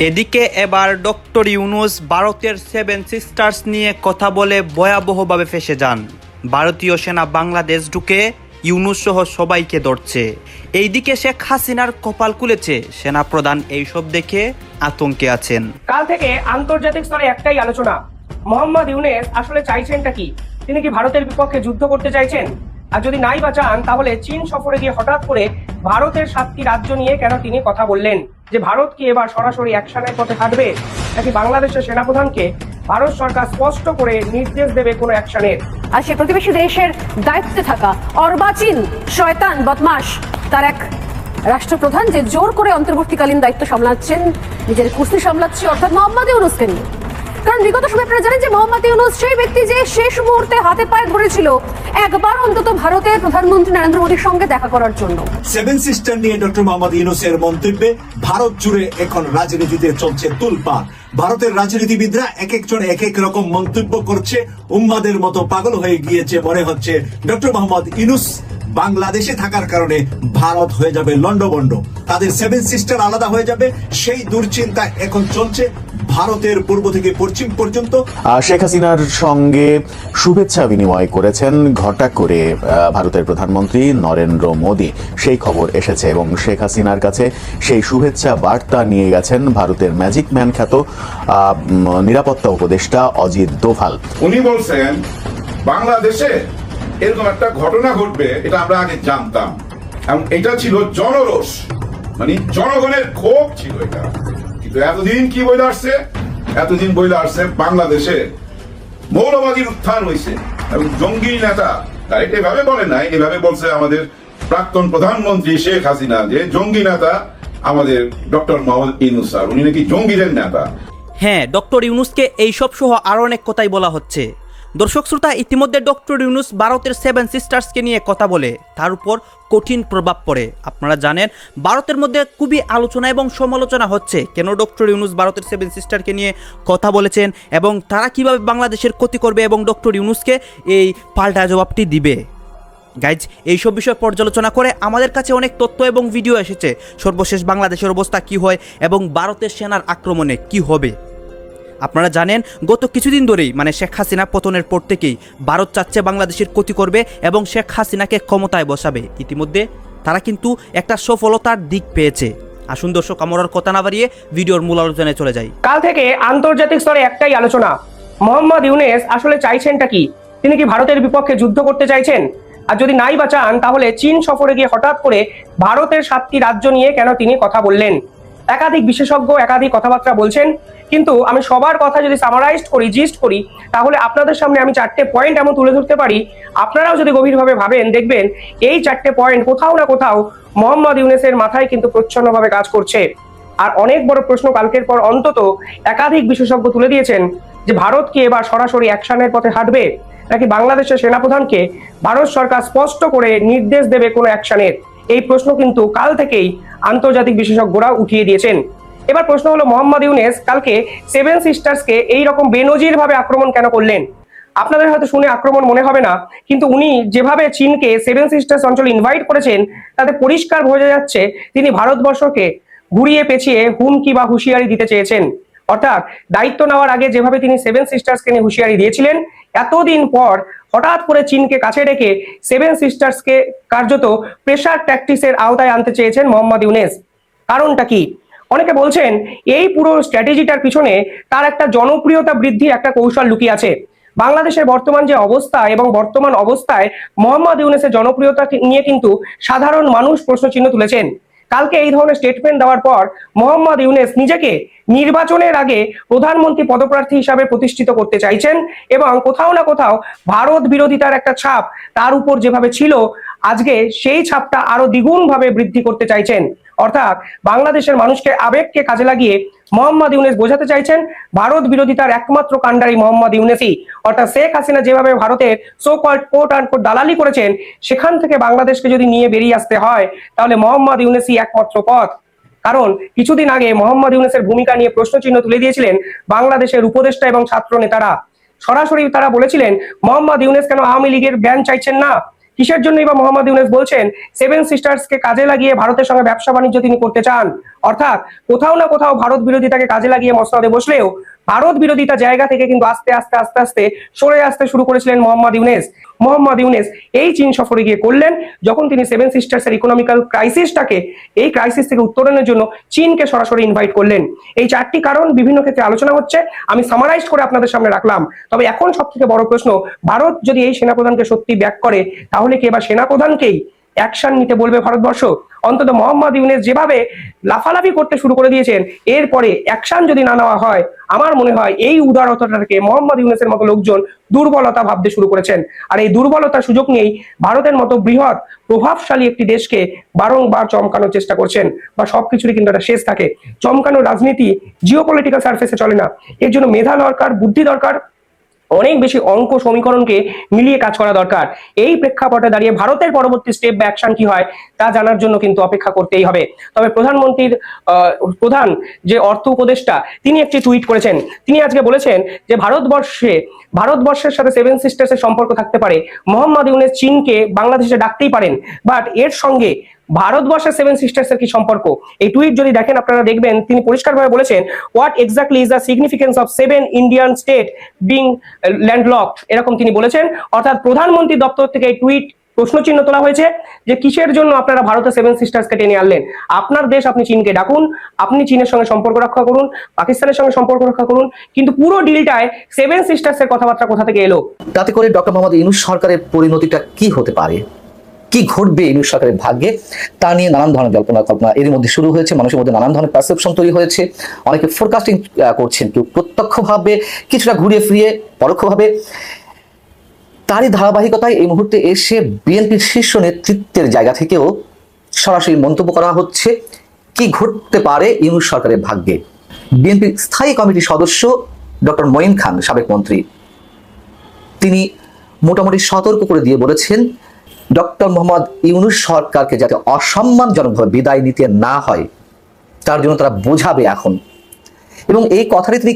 এদিকে এবার ডক্টর ইউনূস ভারতের 7 সিস্টার্স নিয়ে কথা বলে ভয়াবহভাবে ফেঁসে যান। ভারতীয় সেনা বাংলাদেশ ঢুকে ইউনূস সহ সবাইকে ধরছে। এইদিকে শেখ হাসিনার কপাল খুলেছে, সেনাপ্রধান এইসব দেখে আতঙ্কে আছেন। কাল থেকে আন্তর্জাতিক স্তরে একটাই আলোচনা, মোহাম্মদ ইউনূস আসলে চাইছেনটা কি? তিনি কি ভারতের বিপক্ষে যুদ্ধ করতে চাইছেন? আর যদি নাই বা চান, তাহলে চীন সফরে গিয়ে হঠাৎ করে ভারতের 7টি রাজ্য নিয়ে কেন তিনি কথা বললেন? যে ভারত কি এবার সরাসরি অ্যাকশনের পথে হাঁটবে, নাকি বাংলাদেশের সেনাপ্রধানকে ভারত সরকার স্পষ্ট করে নির্দেশ দেবে কোনো অ্যাকশনের? আর সে প্রতিবেশী দেশের দায়িত্বে থাকা অর্বাচীন শয়তান বদমাশ তার এক রাষ্ট্রপ্রধান যে জোর করে অন্তর্বর্তীকালীন দায়িত্ব সামলাচ্ছেন, নিজের কুস্তি সামলাচ্ছে, অর্থাৎ মোহাম্মদ ইউনূসকে নিয়ে। কারণ বিগত সময় আপনারা জানেন যে মোহাম্মদ ইউনূস সেই ব্যক্তি যে শেষ মুহূর্তে হাতে পায়ে ধরেছিল একবার অন্তত ভারতের প্রধানমন্ত্রী নরেন্দ্র মোদীর সঙ্গে দেখা করার জন্য। 7 সিস্টার নিয়ে ডক্টর মোহাম্মদ ইউনূসের মন্তব্যে ভারত জুড়ে এখন রাজনীতিতে চলছে তুলপাড়। ভারতের রাজনীতিবিদরা এক একজন এক এক রকম মন্তব্য করছে, উম্মাদের মতো পাগল হয়ে গিয়েছে। মনে হচ্ছে ডক্টর মোহাম্মদ ইউনূস বাংলাদেশে থাকার কারণে ভারত হয়ে যাবে লন্ডভন্ড, তাদের 7 সিস্টার আলাদা হয়ে যাবে, সেই দুশ্চিন্তা এখন চলছে ভারতের পূর্ব থেকে পশ্চিম পর্যন্ত। শেখ হাসিনার সঙ্গে শুভেচ্ছা বিনিময় করেছেন ঘটা করে ভারতের প্রধানমন্ত্রী নরেন্দ্র মোদী, সেই খবর এসেছে। এবং শেখ হাসিনার কাছে সেই শুভেচ্ছা বার্তা নিয়ে গেছেন ভারতের ম্যাজিক ম্যান খ্যাত নিরাপত্তা উপদেষ্টা অজিত দোভাল। উনি বলছেন বাংলাদেশে এরকম একটা ঘটনা ঘটবে এটা আমরা আগে জানতাম, এবং এটা ছিল জনরোষ, মানে জনগণের ক্ষোভ ছিল এটা। কিন্তু এতদিন কি বইলে আসছে? এতদিন বইলে আসছে বাংলাদেশে মৌলবাদীর উত্থান হয়েছে এবং জঙ্গি নেতা, ডাইরেক্ট এভাবে বলে নাই, এভাবে বলছে আমাদের প্রাক্তন প্রধানমন্ত্রী শেখ হাসিনা যে জঙ্গি নেতা আমাদের ডক্টর মোহাম্মদ ইউনূস স্যার, উনি নাকি জঙ্গিদের নেতা। হ্যাঁ, ডক্টর ইউনূসকে এইসব সহ আরও অনেক কথাই বলা হচ্ছে। দর্শক শ্রোতা, ইতিমধ্যে ডক্টর ইউনূস ভারতের 7 সিস্টার্সকে নিয়ে কথা বলে তার উপর কঠিন প্রভাব পড়ে। আপনারা জানেন ভারতের মধ্যে খুবই আলোচনা এবং সমালোচনা হচ্ছে কেন ডক্টর ইউনূস ভারতের 7 সিস্টারকে নিয়ে কথা বলেছেন এবং তারা কিভাবে বাংলাদেশের ক্ষতি করবে এবং ডক্টর ইউনূসকে এই পাল্টা জবাবটি দিবে। গাইজ, এইসব বিষয় পর্যালোচনা করে আমাদের কাছে অনেক তথ্য এবং ভিডিও এসেছে। সর্বশেষ বাংলাদেশের অবস্থা কি হয় এবং ভারতের সেনার আক্রমণে কি হবে। আপনারা জানেন গত কিছুদিন ধরেই মানে শেখ হাসিনা পতনের পর থেকেই ভারত চাচ্ছে বাংলাদেশের ক্ষতি করবে এবং শেখ হাসিনাকে ক্ষমতায় বসাবে। ইতিমধ্যে তারা কিন্তু একটা সফলতার দিক পেয়েছে। আসুন দর্শক, আমরা কথা না বাড়িয়ে ভিডিওর মূল আলোচনায় চলে যাই। কাল থেকে আন্তর্জাতিক স্তরে একটাই আলোচনা, মোহাম্মদ ইউনূস আসলে চাইছেনটা কি? তিনি কি ভারতের বিপক্ষে যুদ্ধ করতে চাইছেন? আর যদি নাই বা চান, তাহলে চীন সফরে গিয়ে হঠাৎ করে ভারতের 7টি রাজ্য নিয়ে কেন তিনি কথা বললেন? একাধিক বিশেষজ্ঞ একাধিক কথাবার্তা বলছেন, কিন্তু আমি সবার কথা যদি সামারাইজড করি, জিস্ট করি, তাহলে আপনাদের সামনে আমি 4টে পয়েন্ট এমন তুলে ধরতে পারি, আপনারাও যদি গভীরভাবে ভাবেন দেখবেন এই 4টে পয়েন্ট কোথাও না কোথাও মোহাম্মদ ইউনূসের মাথায় কিন্তু প্রচ্ছন্নভাবে কাজ করছে। আর অনেক বড় প্রশ্ন, কালকের পর অন্তত একাধিক বিশেষজ্ঞ তুলে দিয়েছেন যে ভারত কি এবার সরাসরি অ্যাকশনের পথে হাঁটবে, নাকি বাংলাদেশের সেনাপ্রধানকে ভারত সরকার স্পষ্ট করে নির্দেশ দেবে কোনো অ্যাকশনের? এই প্রশ্ন কিন্তু কাল থেকেই আন্তর্জাতিক বিশেষজ্ঞরা উঠিয়ে দিয়েছেন। এবার প্রশ্ন হলো, মোহাম্মদ ইউনূস কালকে 7 সিস্টার্সকে এই রকম বেনজির ভাবে আক্রমণ কেন করলেন? আপনাদের হয়তো শুনে আক্রমণ মনে হবে না, কিন্তু উনি যেভাবে চীনকে 7 সিস্টার্স অঞ্চলে ইনভাইট করেছেন তাতে পরিষ্কার বোঝা যাচ্ছে তিনি ভারতবর্ষকে ঘুরিয়ে পেঁচিয়ে হুমকি বা হুঁশিয়ারি দিতে চেয়েছেন। অর্থাৎ দায়িত্ব নেওয়ার আগে যেভাবে তিনি 7 সিস্টার্সকে নিয়ে হুঁশিয়ারি দিয়েছিলেন, এতদিন পর হঠাৎ করে চীনকে কাছে ডেকে 7 সিস্টার্সকে কার্যত প্রেসার ট্যাকটিক্সের আওতায় আনতে চেয়েছেন মোহাম্মদ ইউনূস। কারণটা কি? অনেকে বলছেন এই পুরো স্ট্র্যাটেজিটার পিছনে তার একটা জনপ্রিয়তা বৃদ্ধির একটা কৌশল লুকিয়ে আছে। বাংলাদেশের বর্তমান যে অবস্থা এবং বর্তমান অবস্থায় মোহাম্মদ ইউনূসের জনপ্রিয়তা নিয়ে কিন্তু সাধারণ মানুষ প্রশ্নচিহ্ন তুলেছেন। কালকে এই ধরনের স্টেটমেন্ট দেওয়ার পর মোহাম্মদ ইউনূস নিজেকে নির্বাচনের আগে প্রধানমন্ত্রী পদপ্রার্থী হিসাবে প্রতিষ্ঠিত করতে চাইছেন এবং কোথাও না কোথাও ভারত বিরোধিতার একটা ছাপ তার উপর যেভাবে ছিল, আজকে সেই ছাপটা আরো দ্বিগুণ ভাবে বৃদ্ধি করতে চাইছেন। অর্থাৎ বাংলাদেশের মানুষকে আবেগকে কাজে লাগিয়ে মোহাম্মদ ইউনূস বোঝাতে চাইছেন ভারত বিরোধিতার একমাত্র কাণ্ডারি মোহাম্মদ ইউনূসই। অর্থাৎ শেখ হাসিনা যেভাবে ভারতের সো কল্ড কোট আনকোট দালালি করেছেন, সেখান থেকে বাংলাদেশকে যদি নিয়ে বেরিয়ে আসতে হয় তাহলে মোহাম্মদ ইউনূসই একমাত্র পথ। কারণ কিছুদিন আগে মোহাম্মদ ইউনূসের ভূমিকা নিয়ে প্রশ্নচিহ্ন তুলে দিয়েছিলেন বাংলাদেশের উপদেষ্টা এবং ছাত্র নেতারা। সরাসরি তারা বলেছিলেন মোহাম্মদ ইউনূস কেন আওয়ামী লীগের ব্যান চাইছেন না, কিসের জন্যই বা মোহাম্মদ ইউনূস বলছেন সেভেন সিস্টার্সকে কাজে লাগিয়ে ভারতের সঙ্গে ব্যবসা বাণিজ্য তিনি করতে চান? অর্থাৎ কোথাও না কোথাও ভারত বিরোধিতাকে কাজে লাগিয়ে মসনদে বসলেও ভারত বিরোধিতা জায়গা থেকে কিন্তু আস্তে আস্তে আস্তে আস্তে সরে আসতে শুরু করেছিলেন মোহাম্মদ ইউনূস। মোহাম্মদ ইউনূস এই চীন সফরে গিয়ে করলেন যখন তিনি সেভেন সিস্টার্সের ইকোনমিক্যাল ক্রাইসিসটাকে, এই ক্রাইসিস থেকে উত্তরণের জন্য চীনকে সরাসরি ইনভাইট করলেন। এই চারটি কারণ বিভিন্ন ক্ষেত্রে আলোচনা হচ্ছে, আমি সামারাইজ করে আপনাদের সামনে রাখলাম। তবে এখন সব থেকে বড় প্রশ্ন, ভারত যদি এই সেনাপ্রধানকে সত্যি ব্যাক করে তাহলে কি এবার সেনাপ্রধানকেই অ্যাকশন নিতে বলবে ভারতবর্ষ? অন্তত মোহাম্মদ ইউনূস যেভাবে লাফালাফি করতে শুরু করে দিয়েছেন, এরপরে অ্যাকশন যদি না নেওয়া হয়, আমার মনে হয় এই উদারতাটাকে মোহাম্মদ ইউনূসের মতো লোকজন দুর্বলতা ভাবতে শুরু করেছেন। আর এই দুর্বলতার সুযোগ নিয়েই ভারতের মতো বৃহৎ প্রভাবশালী একটি দেশকে বারংবার চমকানোর চেষ্টা করছেন। বা সবকিছুরই কিন্তু একটা শেষ থাকে। চমকানোর রাজনীতি জিওপলিটিক্যাল সারফেসে চলে না, এর জন্য মেধা দরকার, বুদ্ধি দরকার, অনেক বেশি অঙ্ক সমীকরণকে মিলিয়ে কাজ করা দরকার। এই প্রেক্ষাপটে দাঁড়িয়ে ভারতের পরবর্তী স্টেপ বা অ্যাকশন কি হয় তা জানার জন্য কিন্তু অপেক্ষা করতেই হবে। তবে প্রধানমন্ত্রীর প্রধান যে অর্থ উপদেষ্টা, তিনি একটি টুইট করেছেন। তিনি আজকে বলেছেন যে ভারতবর্ষের সাথে সেভেন সিস্টার্সের সম্পর্ক থাকতে পারে, মোহাম্মদ ইউনূস চীনকে বাংলাদেশে ডাকতেই পারেন, বাট এর সঙ্গে ভারতবর্ষের সেভেন সিস্টার্সের কি সম্পর্ক? এই টুইট যদি দেখেন আপনারা দেখবেন তিনি পরিষ্কারভাবে বলেছেন, what exactly is the significance of seven Indian state being landlocked, এরকম তিনি বলেছেন। অর্থাৎ প্রধানমন্ত্রী দপ্তর থেকে এই টুইট প্রশ্নচিহ্ন তোলা হয়েছে যে কিসের জন্য আপনারা ভারতের সেভেন সিস্টার্সকে টেনে আনলেন? আপনার দেশ, আপনি চীনকে ডাকুন, আপনি চীনের সঙ্গে সম্পর্ক রক্ষা করুন, পাকিস্তানের সঙ্গে সম্পর্ক রক্ষা করুন, কিন্তু পুরো ডিলটায় সেভেন সিস্টার্সের কথাবার্তা কোথা থেকে এলো? তাতে করে ডক্টর মোহাম্মদ ইউনূস সরকারের পরিণতিটা কি হতে পারে, কি ঘটবে ইউনূস সরকারের ভাগ্যে, তা নিয়ে নানান ধরনের জল্পনা কল্পনা এর মধ্যে শুরু হয়েছে। মানুষের মধ্যে নানান ধরনের পারসেপশন তৈরি হয়েছে। অনেকে ফোরকাস্টিং করছেন, কেউ প্রত্যক্ষভাবে, কিছুটা ঘুরিয়ে ফিরিয়ে পরোক্ষভাবে। তারই ধারাবাহিকতায় এই মুহূর্তে এসে বিএনপির শীর্ষ নেতৃত্বের জায়গা থেকেও সরাসরি মন্তব্য করা হচ্ছে কি ঘটতে পারে ইউনূস সরকারের ভাগ্যে। বিএনপির স্থায়ী কমিটির সদস্য ডক্টর মঈন খান, সাবেক মন্ত্রী, তিনি মোটামুটি সতর্ক করে দিয়ে বলেছেন ডক্টর মোহাম্মদ ইউনূস সরকারকে যাতে অসম্মানজনকভাবে বিদায় নিতে না হয় তার জন্য তারা বোঝাবে এখন। এবং এই কথাটি তিনি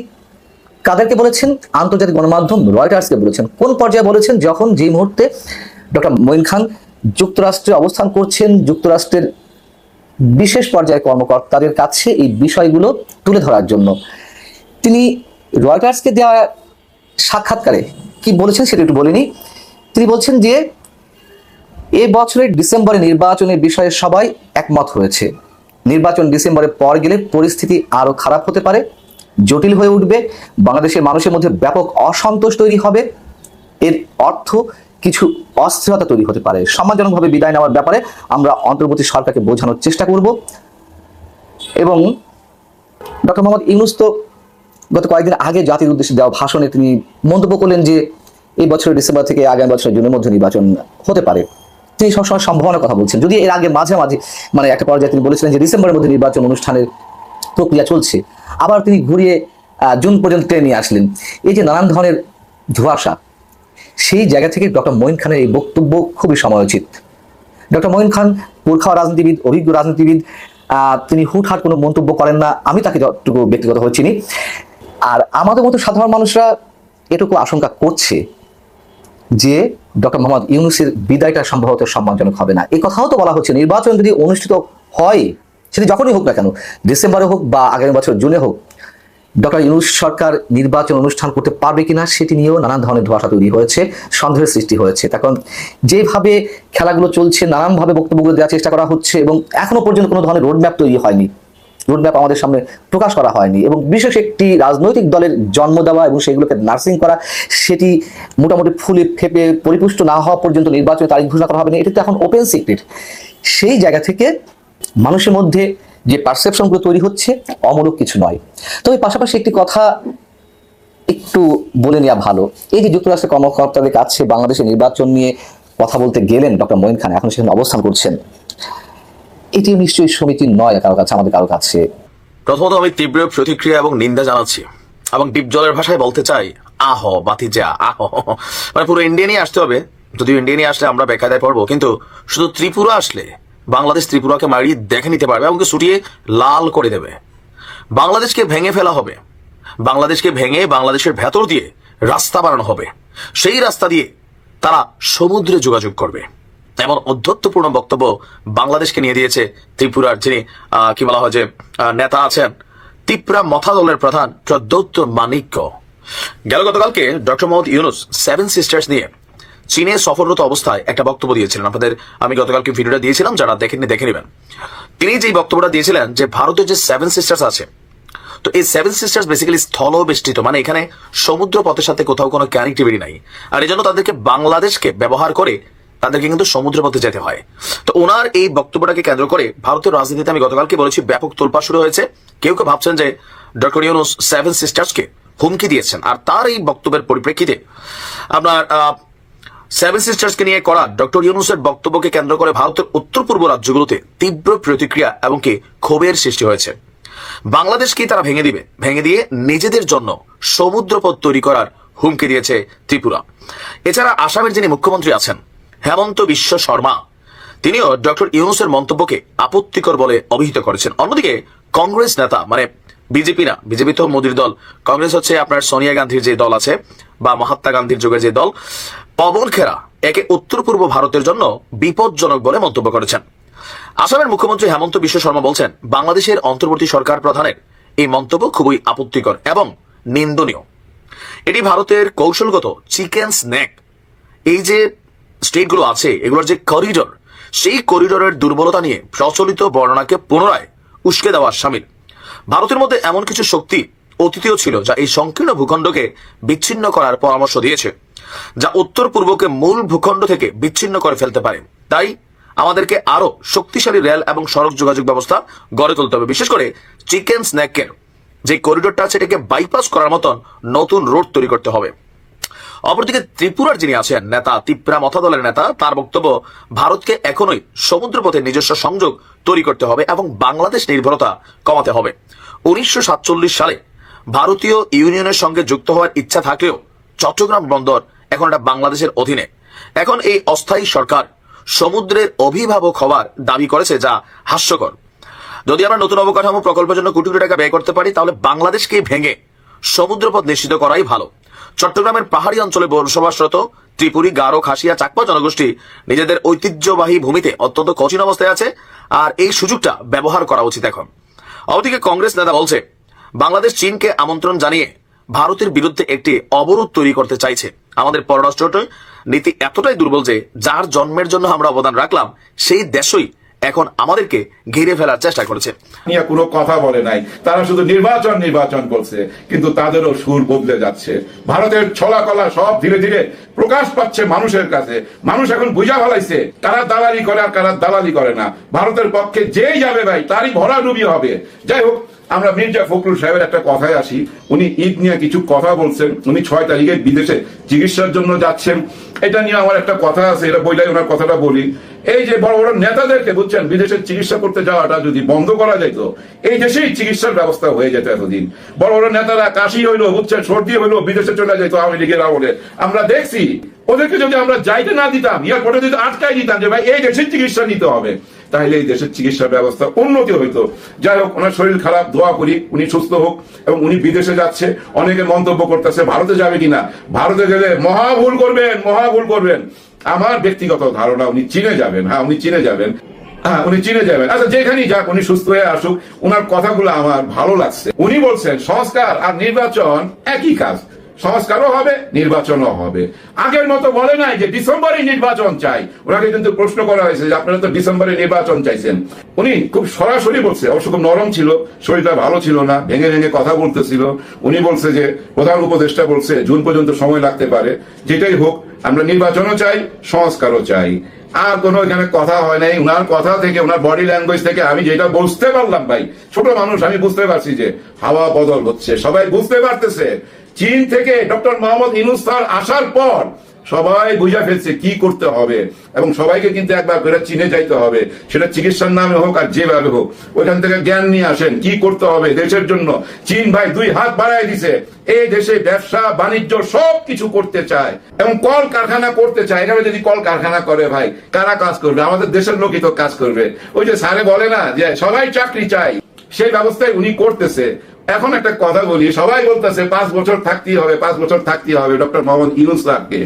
কাদেরকে বলেছেন? আন্তর্জাতিক গণমাধ্যম রয়টার্সকে বলেছেন। কোন পর্যায়ে বলেছেন? যখন যে মুহূর্তে ডক্টর মঈন খান যুক্তরাষ্ট্রে অবস্থান করছেন, যুক্তরাষ্ট্রের বিশেষ পর্যায়ের কর্মকর্তাদের কাছে এই বিষয়গুলো তুলে ধরার জন্য। তিনি রয়টার্সকে দেওয়া সাক্ষাৎকারে কি বলেছেন সেটা একটু বলিনি। তিনি বলছেন যে এ বছরের ডিসেম্বরে নির্বাচনের বিষয়ে সবাই একমত হয়েছে। নির্বাচন ডিসেম্বরের পর গেলে পরিস্থিতি আরো খারাপ হতে পারে, জটিল হয়ে উঠবে, বাংলাদেশের মানুষের মধ্যে ব্যাপক অসন্তোষ তৈরি হবে। এর অর্থ কিছু অস্থিরতা তৈরি হতে পারে। সম্মানজনকভাবে বিদায় নেওয়ার ব্যাপারে আমরা অন্তর্বর্তী সরকারকে বোঝানোর চেষ্টা করব। এবং ডক্টর মোহাম্মদ ইউনূস তো গত কয়েকদিন আগে জাতির উদ্দেশ্যে দেওয়া ভাষণে তিনি মন্তব্য করলেন যে এই বছরের ডিসেম্বর থেকে আগামী বছরের জুনের মধ্যে নির্বাচন হতে পারে। তিনি সবসময় সম্ভাবনার কথা বলছেন, যদি এর আগে মাঝে মাঝে মানে একটা পর্যায়ে তিনি বলেছিলেন যে ডিসেম্বরের মধ্যে নির্বাচন অনুষ্ঠানের প্রক্রিয়া চলছে, আবার তিনি ঘুরিয়ে জুন পর্যন্ত টেনে নিয়ে আসলেন। এই যে নানান ধরনের ধোঁয়াশা, সেই জায়গা থেকে ডক্টর মঈন খানের এই বক্তব্য খুবই সময়োচিত। ডক্টর মঈন খান পুরখাওয়া রাজনীতিবিদ, অভিজ্ঞ রাজনীতিবিদ, তিনি হুটহাট কোনো মন্তব্য করেন না, আমি তাকে যতটুকু ব্যক্তিগতভাবে চিনি। আর আমাদের মতো সাধারণ মানুষরা এটুকু আশঙ্কা করছে যে ডক্টর মোহাম্মদ ইউনূসের বিদায়টা সম্ভবত সম্মানজনক হবে না। এই কথাও তো বলা হচ্ছে নির্বাচন যদি অনুষ্ঠিত হয়, সেটা যখনই হোক না কেন, ডিসেম্বরে হোক বা আগামী বছর জুনে হোক, ডক্টর ইউনূস সরকার নির্বাচন অনুষ্ঠান করতে পারবে কিনা সেটি নিয়েও নানান ধরনের ধোঁয়াশা তৈরি হয়েছে, সন্দেহের সৃষ্টি হয়েছে। তখন যেভাবে খেলাগুলো চলছে, নানানভাবে বক্তব্যগুলো দেওয়ার চেষ্টা করা হচ্ছে এবং এখনো পর্যন্ত কোনো ধরনের রোডম্যাপ তৈরি হয়নি, রোডম্যাপ আমাদের সামনে প্রকাশ করা হয়নি। এবং বিশেষ একটি রাজনৈতিক দলের জন্ম দেওয়া এবং সেগুলোকে নার্সিং করা, সেটি মোটামুটি ফুলে ফেপে পরিপুষ্ট না হওয়া পর্যন্ত নির্বাচনের তারিখ ঘোষণা করা হবে না, এটা তো এখন ওপেন সিক্রেট। সেই জায়গা থেকে মানুষের মধ্যে যে পারসেপশনগুলো তৈরি হচ্ছে অমূলক কিছু নয়। তবে পাশাপাশি একটি কথা একটু বলে নেওয়া ভালো, এই যে যুক্তরাষ্ট্রের কর্মকর্তাদের কাছে বাংলাদেশের নির্বাচন নিয়ে কথা বলতে গেলেন ডক্টর মঈন খান, এখন সেখানে অবস্থান করছেন, এটি নিশ্চয়ই সমিতি নয় কারো কাছে, আমাদের কারো কাছে। প্রথমত আমি তীব্র প্রতিক্রিয়া এবং নিন্দা জানাচ্ছি এবং ডিপ জলের ভাষায় বলতে চাই, আহ বাতিজা আহ, মানে পুরো ইন্ডিয়া নিয়ে আসতে হবে। যদিও ইন্ডিয়া নিয়ে আসলে আমরা বেকায়দায় পড়বো, কিন্তু শুধু ত্রিপুরা আসলে বাংলাদেশ ত্রিপুরাকে মারিয়ে দেখে নিতে পারবে এবং ছুটিয়ে লাল করে দেবে। বাংলাদেশকে ভেঙে ফেলা হবে, বাংলাদেশকে ভেঙে বাংলাদেশের ভেতর দিয়ে রাস্তা বানানো হবে, সেই রাস্তা দিয়ে তারা সমুদ্রে যোগাযোগ করবে। এমন অধ্যত্বপূর্ণ বক্তব্য বাংলাদেশকে নিয়ে দিয়েছে ত্রিপুরার যিনি কি বলা হয় যে নেতা আছেন, ত্রিপুরা মথা দলের প্রধান প্রদ্যোৎ মাণিক্য। গেল গতকালকে ডক্টর মোহাম্মদ ইউনুস 7 সিস্টার্স নিয়ে চীনে সফররত অবস্থায় একটা বক্তব্য দিয়েছিলেন। আপনাদের আমি গতকালকে ভিডিওটা দিয়েছিলাম, যারা দেখেননি দেখে নেবেন। তিনি যেই বক্তব্যটা দিয়েছিলেন যে ভারতের যে 7 সিস্টার্স আছে, তো এই 7 সিস্টার্স বেসিক্যালি স্থল বেষ্টিত, মানে এখানে সমুদ্র পথের সাথে কোথাও কোনো কানেক্টিভিটি নাই, আর এই জন্য তাদেরকে বাংলাদেশকে ব্যবহার করে তাদেরকে কিন্তু সমুদ্র পথে যেতে হয়। তো ওনার এই বক্তব্যটাকে কেন্দ্র করে ভারতের রাজনীতিতে আমি গতকালকে বলেছি ব্যাপক তোলপাড় শুরু হয়েছে। কেউ কেউ ভাবছেন যে ডক্টর ইউনুস 7 সিস্টার্সকে হুমকি দিয়েছেন, আর তার এই বক্তব্যের পরিপ্রেক্ষিতে আপনার 7 সিস্টার্সকে নিয়ে করা ডক্টর ইউনুসের বক্তব্যকে কেন্দ্র করে ভারতের উত্তর পূর্ব রাজ্যগুলোতে তীব্র প্রতিক্রিয়া এবং কি ক্ষোভের সৃষ্টি হয়েছে। বাংলাদেশকেই তারা ভেঙে দিয়ে নিজেদের জন্য সমুদ্রপথ তৈরি করার হুমকি দিয়েছে ত্রিপুরা। এছাড়া আসামের যিনি মুখ্যমন্ত্রী আছেন হেমন্ত বিশ্ব শর্মা, তিনিও ডক্টর ইউনুসের মন্তব্যকে আপত্তিকর বলে অভিহিত করেছেন। অন্যদিকে কংগ্রেস নেতা, মানে বিজেপি না, বিজেপি তো মোদির দল, কংগ্রেস হচ্ছে আপনার সোনিয়া গান্ধীর যে দল আছে বা মহাত্মা গান্ধীর যুগের যে দল, পবন খেরা একে উত্তর পূর্ব ভারতের জন্য বিপজ্জনক বলে মন্তব্য করেছেন। আসামের মুখ্যমন্ত্রী হেমন্ত বিশ্ব শর্মা বলছেন বাংলাদেশের অন্তর্বর্তী সরকার প্রধানের এই মন্তব্য খুবই আপত্তিকর এবং নিন্দনীয়। এটি ভারতের কৌশলগত চিকেন স্ন্যাক, এই যে স্টেটগুলো আছে এগুলোর যে করিডর, সেই করিডরের দুর্বলতা নিয়ে প্রচলিত বর্ণনাকে পুনরায় উস্কে দেওয়ার শামিল। ভারতের মধ্যে এমন কিছু শক্তি অতীতেও ছিল যা এই সংকীর্ণ ভূখণ্ডকে বিচ্ছিন্ন করার পরামর্শ দিয়েছে, যা উত্তর পূর্বকে মূল ভূখণ্ড থেকে বিচ্ছিন্ন করে ফেলতে পারে। তাই আমাদেরকে আরো শক্তিশালী রেল এবং সড়ক যোগাযোগ ব্যবস্থা গড়ে তুলতে হবে। বিশেষ করে চিকেন স্ন্যাকের যে করিডোরটা আছে এটাকে বাইপাস করার মতন নতুন রোড তৈরি করতে হবে। অপরদিকে ত্রিপুরার যিনি আছেন নেতা, ত্রিপুরা মথা দলের নেতা, তার বক্তব্য ভারতকে এখনোই সমুদ্রপথে নিজস্ব সংযোগ তৈরি করতে হবে এবং বাংলাদেশ নির্ভরতা কমাতে হবে। 1947 সালে ভারতীয় ইউনিয়নের সঙ্গে যুক্ত হওয়ার ইচ্ছা থাকলেও চট্টগ্রাম বন্দর এখন এটা বাংলাদেশের অধীনে। এখন এই অস্থায়ী সরকার সমুদ্রের অভিভাবক হওয়ার দাবি করেছে, যা হাস্যকর। যদি আমরা নতুন অবকাঠামো প্রকল্পের জন্য কোটি কোটি টাকা ব্যয় করতে পারি, তাহলে বাংলাদেশকে ভেঙে সমুদ্রপথ নিশ্চিত করাই ভালো। চট্টগ্রামের পাহাড়ি অঞ্চলে বসবাসরত ত্রিপুরী, গারো, খাসিয়া, চাকমা জনগোষ্ঠী নিজেদের ঐতিহ্যবাহী ভূমিতে অত্যন্ত কঠিন অবস্থায় আছে, আর এই সুযোগটা ব্যবহার করা উচিত এখন। অবদিকে কংগ্রেস নেতা বলছে বাংলাদেশ চীনকে আমন্ত্রণ জানিয়ে ভারতের বিরুদ্ধে একটি অবরোধ তৈরি করতে চাইছে। আমাদের পররাষ্ট্র নীতি এতটাই দুর্বল যে যার জন্মের জন্য আমরা অবদান রাখলাম সেই দেশই এখন আমাদেরকে ঘিরে ফেলার চেষ্টা করেছে। নিয়ে কোনো কথা বলে নাই, তারা শুধু নির্বাচন করছে, কিন্তু তাদেরও সুর বদলে যাচ্ছে। ভারতের ছলা কলা সব ধীরে ধীরে প্রকাশ পাচ্ছে মানুষের কাছে। মানুষ এখন বুঝা ফেলাইছে কারা দালালি করে আর কারা দালালি করে না। ভারতের পক্ষে যেই যাবে ভাই তারই ভরাডুবি হবে। যাই হোক, আমরা মির্জা ফখরুল সাহেবের একটা কথায় আসি। উনি ঈদ নিয়ে কিছু কথা বলছেন। উনি 6 তারিখে বিদেশে চিকিৎসার জন্য যাচ্ছেন। এটা নিয়ে আমার একটা কথা আছে, এটা বইলাই ওনার কথাটা বলি। এই যে বড় বড় নেতাদেরকে বুঝছেন বিদেশে চিকিৎসা করতে যাওয়াটা যদি বন্ধ করা যেত, এই দেশেই চিকিৎসার ব্যবস্থা হয়ে যেত। এতদিন বড় বড় নেতারা কাশি হইলো, বুঝছেন, সর্দি হইলো, বিদেশে চলে যেত আওয়ামী লীগের আমলে। আমরা দেখছি ওদেরকে যদি আমরা যাইতে না দিতাম, এয়ারপোর্টে যদি আটকাই দিতাম যে ভাই এই দেশের চিকিৎসা নিতে হবে, তাহলে এই দেশের চিকিৎসা ব্যবস্থা উন্নতি হইতো। যাই হোক, ওনার শরীর খারাপ, দোয়া করি উনি সুস্থ হোক। এবং উনি বিদেশে যাচ্ছে, অনেকে মন্তব্য করতেছে ভারতে যাবে কিনা। ভারতে গেলে মহা ভুল করবেন। আমার ব্যক্তিগত ধারণা উনি চীনে যাবেন। উনি চীনে যাবেন। আচ্ছা, যেখানেই যাক উনি সুস্থ হয়ে আসুক। ওনার কথাগুলো আমার ভালো লাগছে। উনি বলছেন সংস্কার আর নির্বাচন একই কাজ, সংস্কারও হবে, নির্বাচনও হবে। আগের মতো বলে নাই যে ডিসেম্বরে নির্বাচন চাই। ওনাকে কিন্তু প্রশ্ন করা হয়েছে যে আপনারা তো ডিসেম্বরে নির্বাচন চাইছেন। উনি খুব সরাসরি বলছে, অবশ্য খুব নরম ছিল, শরীরটা ভালো ছিল না, ভেঙে ভেঙে কথা বলতেছিল। উনি বলছে যে প্রধান উপদেষ্টা বলছে জুন পর্যন্ত সময় লাগতে পারে। যেটাই হোক, আমরা নির্বাচনও চাই, সংস্কারও চাই। আর কোনো এখানে কথা হয় নাই। উনার কথা থেকে, উনার বডি ল্যাঙ্গুয়েজ থেকে আমি যেটা বুঝতে পারলাম, ভাই ছোট মানুষ আমি বুঝতে পারছি যে হাওয়া বদল হচ্ছে। সবাই বুঝতে পারতেছে চীন থেকে ডক্টর মোহাম্মদ ইউনূস স্যার আসার পর সবাই বুঝা ফেলছে কি করতে হবে, এবং সবাইকে কিন্তু একবার করে চীনে যাইতে হবে, সেটা চিকিৎসার নামে হোক আর যেভাবে হোক। ওইখান থেকে জ্ঞান নিয়ে আসেন কি করতে হবে দেশের জন্য। চীন ভাই 2 হাত বাড়াই দিছে, এই দেশে ব্যবসা বাণিজ্য সব কিছু করতে চায় এবং কল কারখানা করতে চায়। এখানে যদি কল কারখানা করে ভাই কারা কাজ করবে? আমাদের দেশের লোকই তো কাজ করবে। ওই যে স্যারে বলে না যে সবাই চাকরি চাই, সেই ব্যবস্থায় উনি করতেছে। এখন একটা কথা বলি, সবাই বলতেছে 5 বছর থাকতেই হবে, 5 বছর থাকতেই হবে ডক্টর মোহাম্মদ ইউনূস স্যারকে।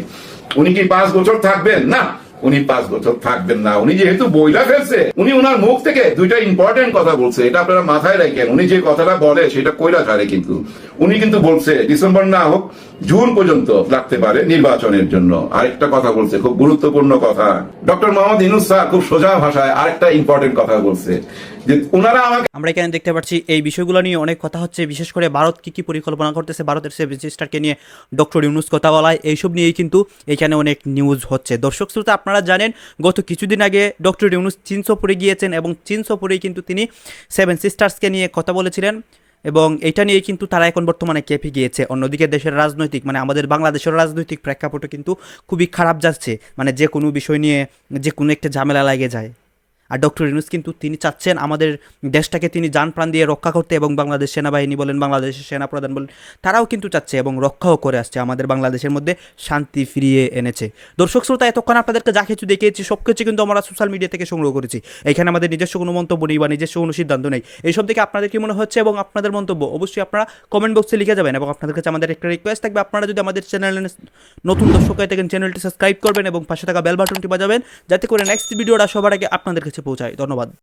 উনি কি 5 বছর থাকবেন? না, উনি 5 বছর থাকবেন না। উনি যেহেতু বইলা ফেলছে, উনি ওনার মুখ থেকে দুইটা ইম্পর্টেন্ট কথা বলছে, এটা আপনারা মাথায় রাখেন। উনি যে কথাটা বলে সেটা কইরা ছাড়ে, কিন্তু উনি কিন্তু বলছে ডিসেম্বর না হোক জুন পর্যন্ত লাগতে পারে নির্বাচনের জন্য। আরেকটা কথা বলছে, খুব গুরুত্বপূর্ণ কথা, ডক্টর মোহাম্মদ ইউনূস স্যার খুব সোজা ভাষায় আরেকটা ইম্পর্টেন্ট কথা বলছে যে ওনারা আমাকে, আমরা এখানে দেখতে পাচ্ছি এই বিষয়গুলো নিয়ে অনেক কথা হচ্ছে, বিশেষ করে ভারত কি পরিকল্পনা করতেছে, ভারতের সেভেন সিস্টারকে নিয়ে ডক্টর ইউনূস কথা বলায়, এইসব নিয়েই কিন্তু এখানে অনেক নিউজ হচ্ছে। দর্শক শ্রোতা, আপনারা জানেন গত কিছুদিন আগে ডক্টর ইউনূস চীন সফরে গিয়েছেন এবং চীন সফরেই কিন্তু তিনি সেভেন সিস্টার্সকে নিয়ে কথা বলেছিলেন এবং এটা নিয়ে কিন্তু তারা এখন বর্তমানে কেঁপে গিয়েছে। অন্যদিকে দেশের রাজনৈতিক, মানে আমাদের বাংলাদেশের রাজনৈতিক প্রেক্ষাপটও কিন্তু খুবই খারাপ যাচ্ছে, মানে যে কোনো বিষয় নিয়ে যে কোনো একটা ঝামেলা লাগে যায়। আর ডক্টর ইউনূস কিন্তু তিনি চাচ্ছেন আমাদের দেশটাকে তিনি জান প্রাণ দিয়ে রক্ষা করতে, এবং বাংলাদেশ সেনাবাহিনী বলেন, বাংলাদেশের সেনাপ্রধান বলেন, তারাও কিন্তু চাচ্ছে এবং রক্ষাও করে আসছে, আমাদের বাংলাদেশের মধ্যে শান্তি ফিরিয়ে এনেছে। দর্শক শ্রোতা, এতক্ষণ আপনাদেরকে যা কিছু দেখিয়েছি সব কিছু কিন্তু আমরা সোশ্যাল মিডিয়া থেকে সংগ্রহ করেছি। এখানে আমাদের নিজস্ব কোনো মন্তব্য নেই বা নিজস্ব কোনো সিদ্ধান্ত নেই। এইসব থেকে আপনাদের কি মনে হচ্ছে এবং আপনাদের মন্তব্য অবশ্যই আপনারা কমেন্ট বক্সে লিখে যাবেন। এবং আপনাদের কাছে আমাদের একটা রিকোয়েস্ট থাকবে, আপনারা যদি আমাদের চ্যানেলে নতুন দর্শক হয়ে থাকেন চ্যানেলটি সাবস্ক্রাইব করবেন এবং পাশে থাকা বেল বাটনটি বাজাবেন, যাতে করে নেক্সট ভিডিওটা সবার আগে আপনাদের কাছে পৌঁছায়। ধন্যবাদ।